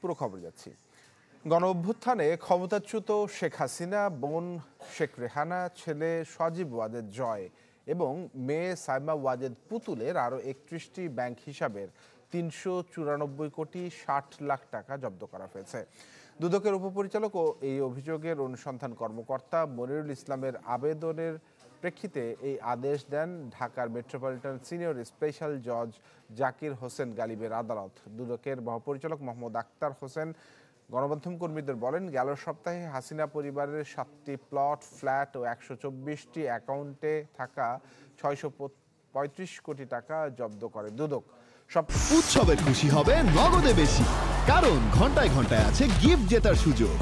পুরো খবর যাচ্ছি। গণ অভ্যুত্থানে ক্ষমতাচ্যুত শেখ হাসিনা, বোন শেখ রেহানা, ছেলে সজীব ওয়াজেদ জয় এবং মেয়ে সাইমা ওয়াজেদ পুতুলের আরও 31টি ব্যাংক হিসাবের ৩৯৪,৬০,০০,০০০ টাকা জব্দ করা হয়েছে। দুদকের উপপরিচালক ও এই অভিযোগের অনুসন্ধান কর্মকর্তা মনিরুল ইসলামের আবেদনের প্রেক্ষিতে এই আদেশ দেন ঢাকার মেট্রোপলিটন সিনিয়র স্পেশাল জজ জাকির হোসেন গালিবের আদালত। দুদকের মহাপরিচালক মোহাম্মদ আক্তার হোসেন গণমাধ্যম কর্মীদের বলেন, গেল সপ্তাহে হাসিনা পরিবারের 7টি প্লট, ফ্ল্যাট ও 124টি অ্যাকাউন্টে থাকা 635 কোটি টাকা জব্দ করে দুদক। উৎসবে খুশি হবে নগদে বেশি, কারণ ঘন্টায় ঘন্টায় আছে গিফট জেতার সুযোগ।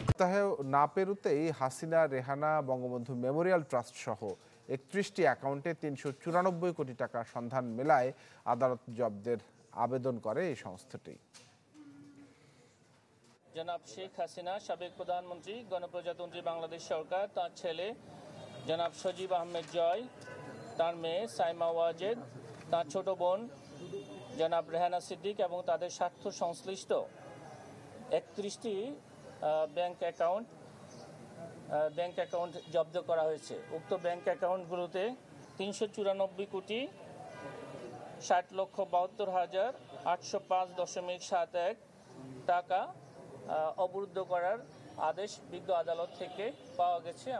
সপ্তাহে না পেরুতেই হাসিনা, রেহানা, বঙ্গবন্ধু মেমোরিয়াল ট্রাস্ট সহ 31টি অ্যাকাউন্টে 394 কোটি টাকার সন্ধান মেলায় আদালত জব্দের আবেদন করে এই সংস্থাটি। জনাব শেখ হাসিনা, সাবেক প্রধানমন্ত্রী, গণপ্রজাতন্ত্রী বাংলাদেশ সরকার, তার ছেলে জনাব সজীব আহমেদ জয়, তার মেয়ে সাইমা ওয়াজেদ, তার ছোট বোন জনাব রেহানা সিদ্দিক এবং তাদের স্বার্থ সংশ্লিষ্ট 31টি ব্যাংক অ্যাকাউন্ট জব্দ করা হয়েছে। উক্ত ব্যাংক অ্যাকাউন্টগুলোতে 394,72,805.71 টাকা অবরুদ্ধ করার আদেশ বিজ্ঞ আদালত থেকে পাওয়া গেছে।